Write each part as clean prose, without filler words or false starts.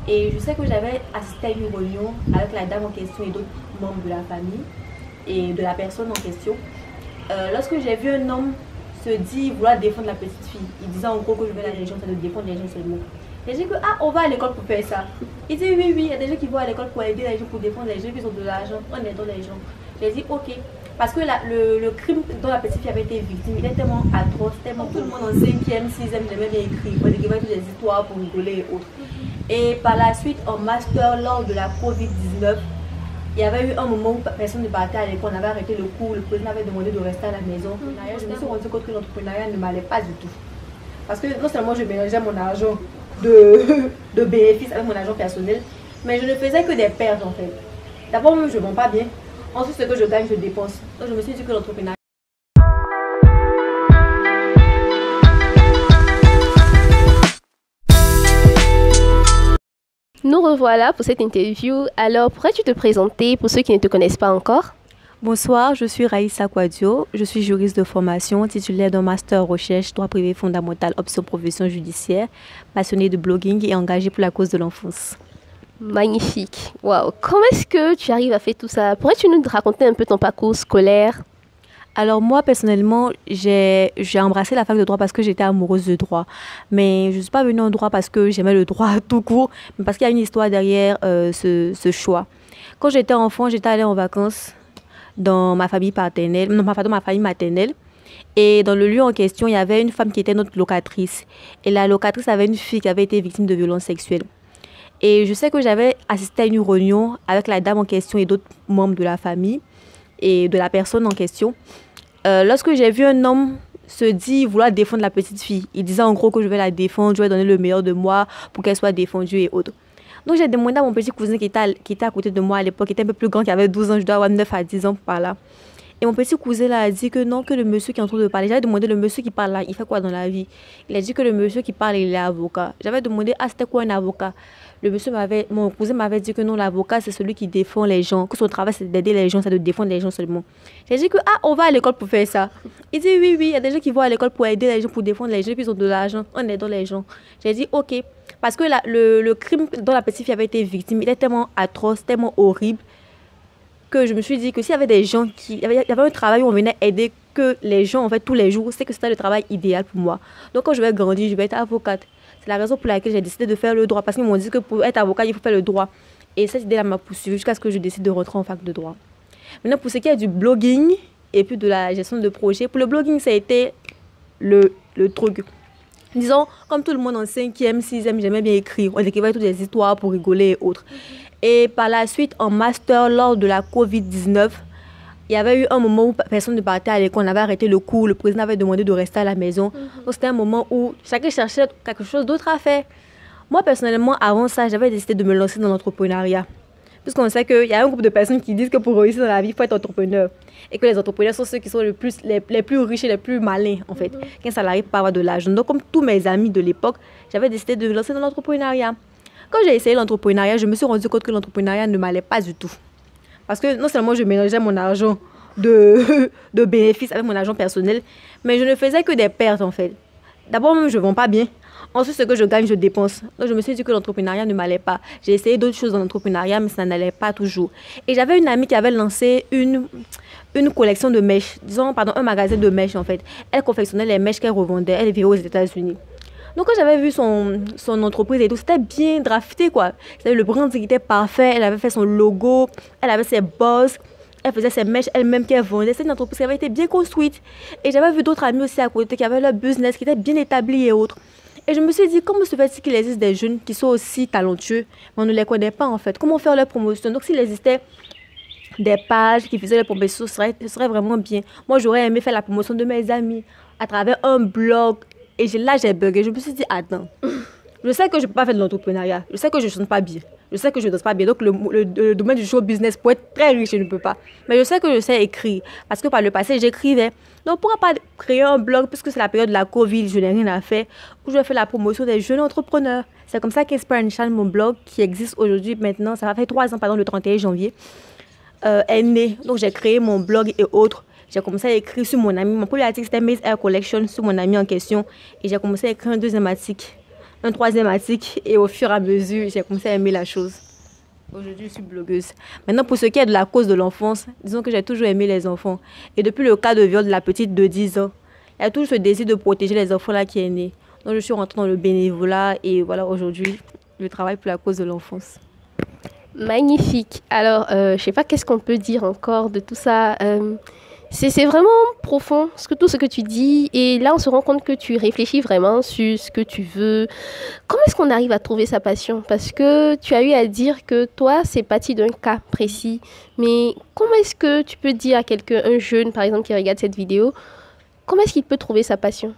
Et je sais que j'avais assisté à une réunion avec la dame en question et d'autres membres de la famille et de la personne en question. Lorsque j'ai vu un homme se dire vouloir défendre la petite fille, il disait en gros que je veux la religion, c'est de défendre les gens seulement. J'ai dit que on va à l'école pour faire ça. Il dit oui, il y a des gens qui vont à l'école pour aider les gens, pour défendre les gens qui ont de l'argent en aidant les gens. J'ai dit ok. Parce que le crime dont la petite fille avait été victime, il est tellement atroce, tellement tout le monde en 5e, 6e, j'aimais bien écrire, il écrivait toutes des histoires pour rigoler et autres. Et par la suite, en master, lors de la Covid-19, il y avait eu un moment où personne ne partait à l'école, on avait arrêté le cours, le président avait demandé de rester à la maison. Je me suis rendu compte que l'entrepreneuriat ne m'allait pas du tout. Parce que non seulement je mélangeais mon argent de bénéfices avec mon argent personnel, mais je ne faisais que des pertes en fait. D'abord, je ne vends pas bien. Ensuite, ce que je gagne, je dépense. Donc, je me suis dit que l'entrepreneuriat. Nous revoilà pour cette interview. Alors, pourrais-tu te présenter pour ceux qui ne te connaissent pas encore? Bonsoir, je suis Raïssa Kouadio. Je suis juriste de formation, titulaire d'un master recherche, droit privé fondamental, option profession judiciaire, passionnée de blogging et engagée pour la cause de l'enfance. Magnifique. Waouh. Comment est-ce que tu arrives à faire tout ça? Pourrais-tu nous raconter un peu ton parcours scolaire? Alors moi, personnellement, j'ai embrassé la fac de droit parce que j'étais amoureuse de droit. Mais je ne suis pas venue en droit parce que j'aimais le droit tout court, mais parce qu'il y a une histoire derrière ce choix. Quand j'étais enfant, j'étais allée en vacances dans ma famille paternelle, non, pardon, ma famille maternelle. Et dans le lieu en question, il y avait une femme qui était notre locatrice. Et la locatrice avait une fille qui avait été victime de violences sexuelles. Et je sais que j'avais assisté à une réunion avec la dame en question et d'autres membres de la famille et de la personne en question. Lorsque j'ai vu un homme se dire vouloir défendre la petite fille, il disait en gros que je vais la défendre, je vais donner le meilleur de moi pour qu'elle soit défendue et autres. Donc j'ai demandé à mon petit cousin qui était à côté de moi à l'époque, qui était un peu plus grand, qui avait 12 ans, je dois avoir 9 à 10 ans par là. Et mon petit cousin là a dit que non, que le monsieur qui est en train de parler, j'avais demandé le monsieur qui parle là, il fait quoi dans la vie? Il a dit que le monsieur qui parle, il est avocat. J'avais demandé, c'était quoi un avocat? Mon cousin m'avait dit que non, l'avocat c'est celui qui défend les gens, que son travail c'est d'aider les gens, c'est de défendre les gens seulement. J'ai dit que on va à l'école pour faire ça. Il dit oui, il y a des gens qui vont à l'école pour aider les gens, pour défendre les gens qui ont de l'argent en aidant les gens. J'ai dit ok, parce que le crime dont la petite fille avait été victime, il est tellement atroce, tellement horrible, que je me suis dit que s'il y avait des gens il y avait un travail où on venait aider que les gens en fait tous les jours, c'est que c'était le travail idéal pour moi. Donc quand je vais grandir, je vais être avocate. C'est la raison pour laquelle j'ai décidé de faire le droit, parce qu'ils m'ont dit que pour être avocat, il faut faire le droit. Et cette idée-là m'a poursuivi jusqu'à ce que je décide de rentrer en fac de droit. Maintenant, pour ce qui est du blogging et puis de la gestion de projet, pour le blogging, ça a été le truc. Disons, comme tout le monde en 5e, 6e, j'aimais bien écrire. On écrivait toutes des histoires pour rigoler et autres. Et par la suite, en master, lors de la Covid-19, il y avait eu un moment où personne ne partait à l'école, on avait arrêté le cours, le président avait demandé de rester à la maison. Donc c'était un moment où chacun cherchait quelque chose d'autre à faire. Moi, personnellement, avant ça, j'avais décidé de me lancer dans l'entrepreneuriat. Puisqu'on sait qu'il y a un groupe de personnes qui disent que pour réussir dans la vie, il faut être entrepreneur. Et que les entrepreneurs sont ceux qui sont les plus riches et les plus malins, en fait. Qu'un salarié peut avoir de l'argent. Donc, comme tous mes amis de l'époque, j'avais décidé de me lancer dans l'entrepreneuriat. Quand j'ai essayé l'entrepreneuriat, je me suis rendu compte que l'entrepreneuriat ne m'allait pas du tout. Parce que non seulement je mélangeais mon argent de bénéfices avec mon argent personnel, mais je ne faisais que des pertes, en fait. D'abord, je ne vends pas bien. Ensuite, ce que je gagne, je dépense. Donc, je me suis dit que l'entrepreneuriat ne m'allait pas. J'ai essayé d'autres choses dans l'entrepreneuriat, mais ça n'allait pas toujours. Et j'avais une amie qui avait lancé une collection de mèches. Disons, pardon, un magasin de mèches, en fait. Elle confectionnait les mèches qu'elle revendait. Elle vivait aux États-Unis. Donc, quand j'avais vu son entreprise et tout, c'était bien drafté, quoi. Le branding était parfait. Elle avait fait son logo. Elle avait ses boss. Elle faisait ses mèches elle-même qu'elle vendait. C'est une entreprise qui avait été bien construite. Et j'avais vu d'autres amis aussi à côté qui avaient leur business, qui était bien établi et autres. Et je me suis dit, comment se fait-il qu'il existe des jeunes qui sont aussi talentueux, mais on ne les connaît pas en fait? Comment faire leur promotion? Donc s'il existait des pages qui faisaient la promotion, ce serait vraiment bien. Moi, j'aurais aimé faire la promotion de mes amis à travers un blog. Et là, j'ai bugué. Je me suis dit, attends, je sais que je ne peux pas faire de l'entrepreneuriat. Je sais que je ne chante pas bien. Je sais que je ne danse pas bien. Donc, le domaine du show business, pour être très riche, je ne peux pas. Mais je sais que je sais écrire. Parce que par le passé, j'écrivais. Donc, pourquoi pas créer un blog, puisque c'est la période de la Covid, je n'ai rien à faire, où je vais faire la promotion des jeunes entrepreneurs. C'est comme ça qu'Inspiration, mon blog, qui existe aujourd'hui maintenant, ça va faire 3 ans, pardon, le 31 janvier, est né. Donc, j'ai créé mon blog et autres. J'ai commencé à écrire sur mon ami. Mon premier article, c'était Miss Air Collection, sur mon ami en question. Et j'ai commencé à écrire un deuxième article un troisième article et au fur et à mesure, j'ai commencé à aimer la chose. Aujourd'hui, je suis blogueuse. Maintenant, pour ce qui est de la cause de l'enfance, disons que j'ai toujours aimé les enfants. Et depuis le cas de viol de la petite de 10 ans, il y a toujours ce désir de protéger les enfants là qui est né. Donc, je suis rentrée dans le bénévolat et voilà, aujourd'hui, je travaille pour la cause de l'enfance. Magnifique. Alors, je sais pas qu'est-ce qu'on peut dire encore de tout ça. C'est vraiment profond, tout ce que tu dis. Et là, on se rend compte que tu réfléchis vraiment sur ce que tu veux. Comment est-ce qu'on arrive à trouver sa passion? Parce que tu as eu à dire que toi, c'est parti d'un cas précis. Mais comment est-ce que tu peux dire à quelqu'un, un jeune par exemple, qui regarde cette vidéo, comment est-ce qu'il peut trouver sa passion?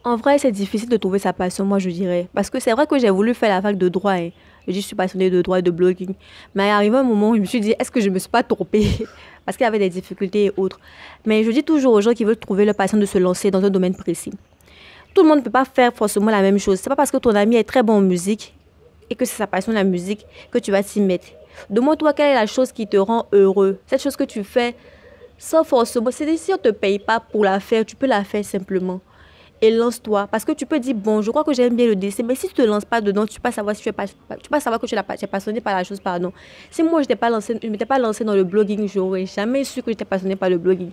En vrai, c'est difficile de trouver sa passion, moi, je dirais. Parce que c'est vrai que j'ai voulu faire la fac de droit. Hein. Je dis, je suis passionnée de droit et de blogging. Mais arrivé un moment où je me suis dit, est-ce que je ne me suis pas trompée? Parce qu'il y avait des difficultés et autres. Mais je dis toujours aux gens qui veulent trouver leur passion de se lancer dans un domaine précis. Tout le monde ne peut pas faire forcément la même chose. C'est pas parce que ton ami est très bon en musique et que c'est sa passion la musique que tu vas t'y mettre. Demande-toi quelle est la chose qui te rend heureux. Cette chose que tu fais sans forcément... C'est-à-dire, si on ne te paye pas pour la faire, tu peux la faire simplement. Et lance-toi. Parce que tu peux dire, bon, je crois que j'aime bien le dessin, mais si tu ne te lances pas dedans, tu ne peux pas savoir si tu es savoir que tu es passionné par la chose, pardon. Si moi, je ne m'étais pas lancée dans le blogging, je n'aurais jamais su que j'étais passionnée par le blogging.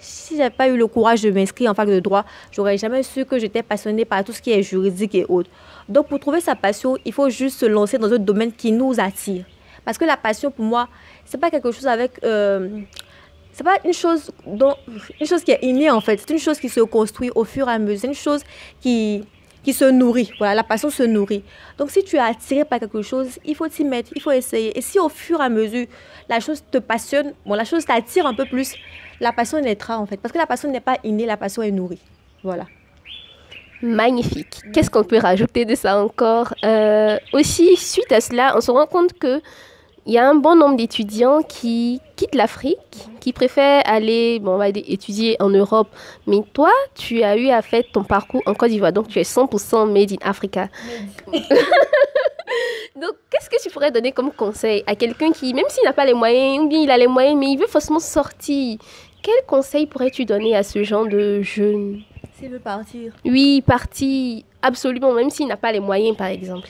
Si je n'avais pas eu le courage de m'inscrire en fac de droit, je n'aurais jamais su que j'étais passionnée par tout ce qui est juridique et autres. Donc, pour trouver sa passion, il faut juste se lancer dans un domaine qui nous attire. Parce que la passion, pour moi, ce n'est pas quelque chose avec... c'est pas une chose qui est innée en fait. C'est une chose qui se construit au fur et à mesure. C'est une chose qui se nourrit. Voilà, la passion se nourrit. Donc si tu es attiré par quelque chose, il faut t'y mettre, il faut essayer. Et si au fur et à mesure, la chose te passionne, bon, la chose t'attire un peu plus, la passion naîtra en fait. Parce que la passion n'est pas innée, la passion est nourrie. Voilà. Magnifique. Qu'est-ce qu'on peut rajouter de ça encore? Aussi, suite à cela, on se rend compte que il y a un bon nombre d'étudiants qui quittent l'Afrique, qui préfèrent aller on va dire, étudier en Europe. Mais toi, tu as eu à faire ton parcours en Côte d'Ivoire, donc tu es 100% made in Africa. Donc, qu'est-ce que tu pourrais donner comme conseil à quelqu'un qui, même s'il n'a pas les moyens, ou bien il a les moyens, mais il veut forcément sortir, quel conseil pourrais-tu donner à ce genre de jeune? S'il veut partir. Oui, partir, absolument, même s'il n'a pas les moyens, par exemple.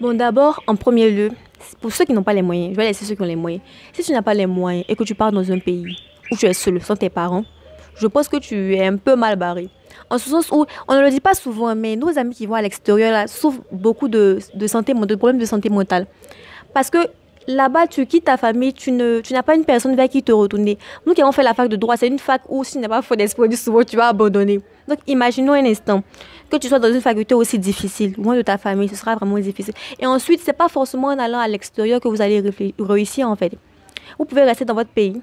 Bon, d'abord, en premier lieu, pour ceux qui n'ont pas les moyens, je vais laisser ceux qui ont les moyens. Si tu n'as pas les moyens et que tu pars dans un pays où tu es seul, sans tes parents, je pense que tu es un peu mal barré. En ce sens où, on ne le dit pas souvent, mais nos amis qui vont à l'extérieur là, souffrent beaucoup de problèmes de santé mentale. Parce que là-bas, tu quittes ta famille, tu n'as pas une personne vers qui te retourner. Nous qui avons fait la fac de droit, c'est une fac où si tu n'as pas fait d'espoir, souvent tu vas abandonner. Donc, imaginons un instant que tu sois dans une faculté aussi difficile, loin de ta famille, ce sera vraiment difficile. Et ensuite, ce n'est pas forcément en allant à l'extérieur que vous allez réussir en fait. Vous pouvez rester dans votre pays,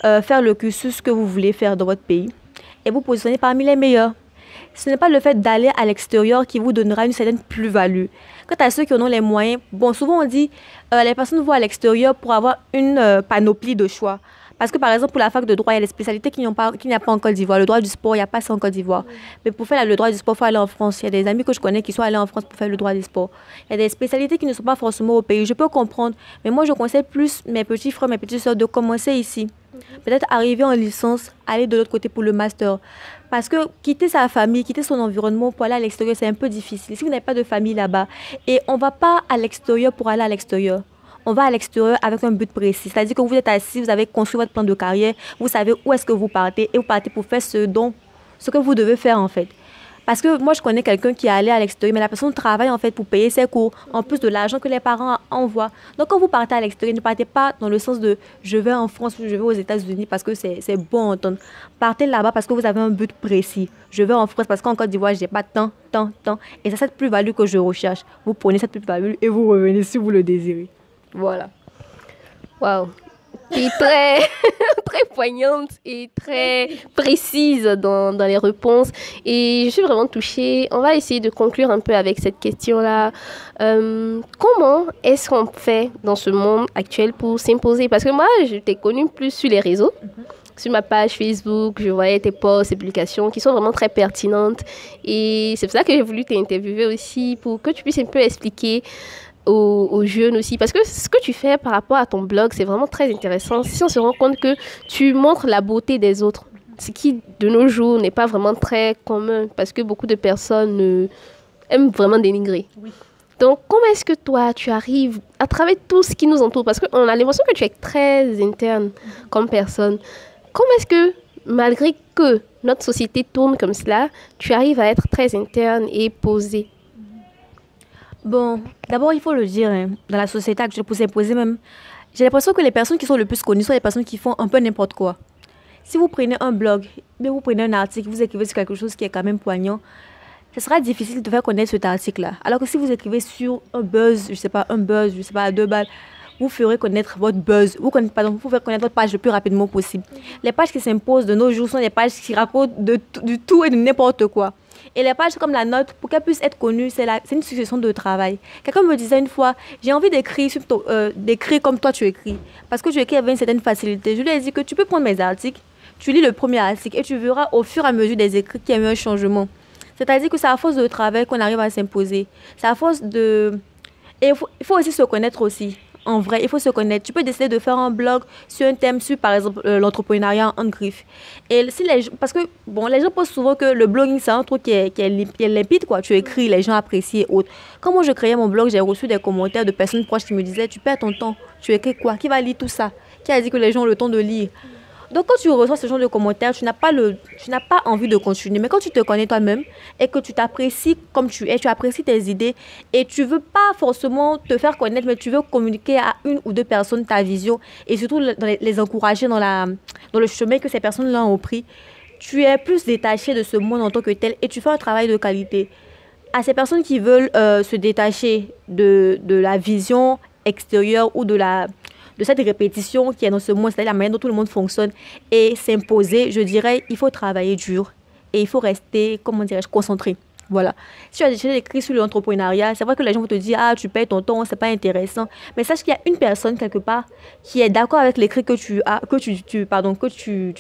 faire le cursus que vous voulez faire dans votre pays et vous positionner parmi les meilleurs. Ce n'est pas le fait d'aller à l'extérieur qui vous donnera une certaine plus-value. Quant à ceux qui en ont les moyens, bon, souvent on dit les personnes vont à l'extérieur pour avoir une panoplie de choix. Parce que par exemple, pour la fac de droit, il y a des spécialités qu'il n'y a pas en Côte d'Ivoire. Le droit du sport, il n'y a pas ça en Côte d'Ivoire. Mais pour faire le droit du sport, il faut aller en France. Il y a des amis que je connais qui sont allés en France pour faire le droit du sport. Il y a des spécialités qui ne sont pas forcément au pays. Je peux comprendre. Mais moi, je conseille plus mes petits frères, mes petites soeurs de commencer ici. Peut-être arriver en licence, aller de l'autre côté pour le master. Parce que quitter sa famille, quitter son environnement pour aller à l'extérieur, c'est un peu difficile. Si vous n'avez pas de famille là-bas, et on ne va pas à l'extérieur pour aller à l'extérieur. On va à l'extérieur avec un but précis. C'est-à-dire que vous êtes assis, vous avez construit votre plan de carrière, vous savez où est-ce que vous partez et vous partez pour faire ce que vous devez faire en fait. Parce que moi, je connais quelqu'un qui est allé à l'extérieur, mais la personne travaille en fait pour payer ses cours, en plus de l'argent que les parents envoient. Donc, quand vous partez à l'extérieur, ne partez pas dans le sens de je vais en France ou je vais aux États-Unis parce que c'est bon à entendre. Partez là-bas parce que vous avez un but précis. Je vais en France parce qu'en Côte d'Ivoire, je n'ai pas tant. Et c'est cette plus-value que je recherche. Vous prenez cette plus-value et vous revenez si vous le désirez. Voilà. Waouh. Qui est très, très poignante et très précise dans les réponses. Et je suis vraiment touchée. On va essayer de conclure un peu avec cette question-là. Comment est-ce qu'on fait dans ce monde actuel pour s'imposer? Parce que moi, je t'ai connue plus sur les réseaux. Sur ma page Facebook, je voyais tes posts, tes publications qui sont vraiment très pertinentes. Et c'est pour ça que j'ai voulu t'interviewer aussi pour que tu puisses un peu expliquer aux jeunes aussi, parce que ce que tu fais par rapport à ton blog, c'est vraiment très intéressant. Si on se rend compte que tu montres la beauté des autres, ce qui de nos jours n'est pas vraiment très commun, parce que beaucoup de personnes aiment vraiment dénigrer. Oui. Donc, comment est-ce que toi, tu arrives à travers tout ce qui nous entoure? Parce qu'on a l'impression que tu es très interne comme personne. Comment est-ce que, malgré que notre société tourne comme cela, tu arrives à être très interne et posée? Bon, d'abord, il faut le dire, hein, dans la société actuelle, pour s'imposer même, j'ai l'impression que les personnes qui sont le plus connues sont les personnes qui font un peu n'importe quoi. Si vous prenez un blog, mais vous prenez un article, vous écrivez sur quelque chose qui est quand même poignant, ce sera difficile de faire connaître cet article-là. Alors que si vous écrivez sur un buzz, je sais pas, à 2 balles, vous ferez connaître votre buzz, vous ferez connaître votre page le plus rapidement possible. Les pages qui s'imposent de nos jours sont des pages qui racontent du tout et de n'importe quoi. Et les pages comme la note, pour qu'elles puissent être connues, c'est une succession de travail. Quelqu'un me disait une fois, j'ai envie d'écrire comme toi tu écris, parce que tu écris avec une certaine facilité. Je lui ai dit que tu peux prendre mes articles, tu lis le premier article et tu verras au fur et à mesure des écrits qu'il y a eu un changement. C'est-à-dire que c'est à force de travail qu'on arrive à s'imposer. C'est à force de... Et il faut aussi se connaître aussi. En vrai, il faut se connaître. Tu peux décider de faire un blog sur un thème, sur par exemple l'entrepreneuriat en griffe. Et si parce que bon, les gens pensent souvent que le blogging c'est un truc qui est limpide, quoi. Tu écris, les gens apprécient et autres. Quand moi je créais mon blog, j'ai reçu des commentaires de personnes proches qui me disaient: tu perds ton temps, tu écris quoi? Qui va lire tout ça? Qui a dit que les gens ont le temps de lire? Donc, quand tu reçois ce genre de commentaires, tu n'as pas envie de continuer. Mais quand tu te connais toi-même et que tu t'apprécies comme tu es, tu apprécies tes idées et tu veux pas forcément te faire connaître, mais tu veux communiquer à une ou deux personnes ta vision et surtout les encourager dans le chemin que ces personnes-là ont pris, tu es plus détaché de ce monde en tant que tel et tu fais un travail de qualité. À ces personnes qui veulent se détacher de la vision extérieure ou de cette répétition qui est dans ce monde, c'est-à-dire la manière dont tout le monde fonctionne, et s'imposer, je dirais, il faut travailler dur et il faut rester, comment dirais-je, concentré. Voilà. Si tu as déjà écrit sur l'entrepreneuriat, c'est vrai que les gens vont te dire: ah, tu perds ton temps, c'est pas intéressant. Mais sache qu'il y a une personne quelque part qui est d'accord avec l'écrit que tu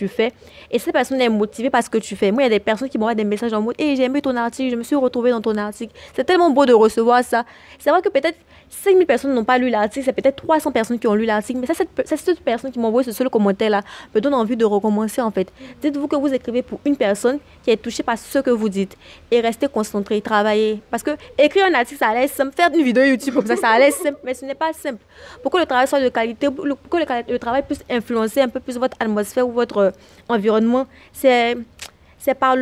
fais. Et cette personne est motivée par ce que tu fais. Moi, il y a des personnes qui m'envoient des messages en mode: hey, j'ai aimé ton article, je me suis retrouvée dans ton article. C'est tellement beau de recevoir ça. C'est vrai que peut-être 5000 personnes n'ont pas lu l'article, c'est peut-être 300 personnes qui ont lu l'article. Mais cette personne qui m'envoie ce seul commentaire-là me donne envie de recommencer en fait. Dites-vous que vous écrivez pour une personne qui est touchée par ce que vous dites. Et restez concentré, travailler. Parce que écrire un article, ça a l'air simple. Faire une vidéo YouTube comme ça a l'air simple, mais ce n'est pas simple. Pour que le travail soit de qualité, pour que le travail puisse influencer un peu plus votre atmosphère ou votre environnement, c'est par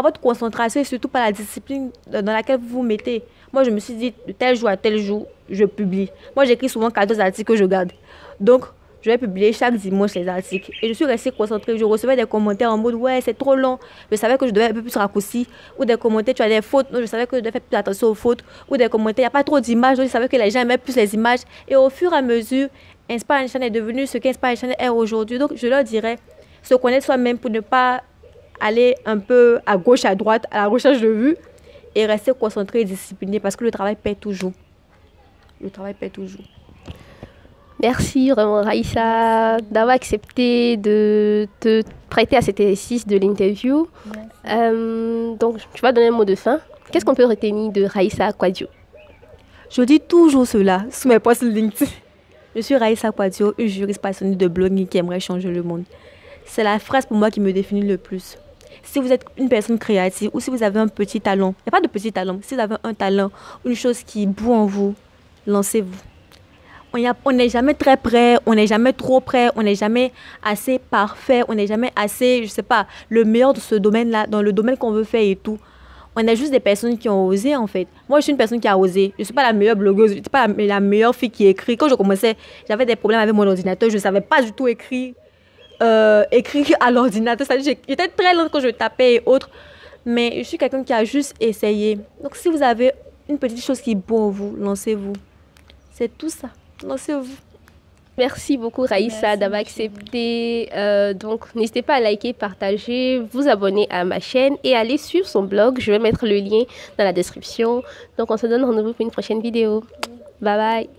votre concentration et surtout par la discipline dans laquelle vous vous mettez. Moi, je me suis dit, de tel jour à tel jour, je publie. Moi, j'écris souvent 14 articles que je garde. Donc, je vais publier chaque dimanche les articles. Et je suis restée concentrée. Je recevais des commentaires en mode: ouais, c'est trop long. Je savais que je devais un peu plus raccourcir. Ou des commentaires: tu as des fautes. Donc, je savais que je devais faire plus attention aux fautes. Ou des commentaires: il n'y a pas trop d'images. Donc, je savais que les gens aimaient plus les images. Et au fur et à mesure, Inspiration est devenu ce qu'Inspiration est aujourd'hui. Donc, je leur dirais, se connaître soi-même pour ne pas aller un peu à gauche, à droite, à la recherche de vues. Et rester concentré et discipliné parce que le travail paie toujours. Le travail paie toujours. Merci vraiment Raïssa d'avoir accepté de te prêter à cet exercice de l'interview. Donc, tu vas donner un mot de fin. Qu'est-ce qu'on peut retenir de Raïssa Kwadio? Je dis toujours cela sous mes posts LinkedIn. Je suis Raïssa Kwadio, une juriste passionnée de blogging qui aimerait changer le monde. C'est la phrase pour moi qui me définit le plus. Si vous êtes une personne créative ou si vous avez un petit talent, il n'y a pas de petit talent, si vous avez un talent, une chose qui bout en vous, lancez-vous. On n'est jamais très prêt, on n'est jamais trop prêt, on n'est jamais assez parfait, on n'est jamais assez, je sais pas, le meilleur de ce domaine-là, dans le domaine qu'on veut faire et tout. On est juste des personnes qui ont osé en fait. Moi, je suis une personne qui a osé. Je ne suis pas la meilleure blogueuse, je ne suis pas la meilleure fille qui écrit. Quand je commençais, j'avais des problèmes avec mon ordinateur, je ne savais pas du tout écrire à l'ordinateur. J'étais très lente quand je tapais et autres. Mais je suis quelqu'un qui a juste essayé. Donc, si vous avez une petite chose qui est bonne en vous, lancez-vous. C'est tout ça. Lancez-vous. Merci beaucoup Raïssa d'avoir accepté. Donc, n'hésitez pas à liker, partager, vous abonner à ma chaîne et aller suivre son blog. Je vais mettre le lien dans la description. Donc, on se donne rendez-vous pour une prochaine vidéo. Bye bye.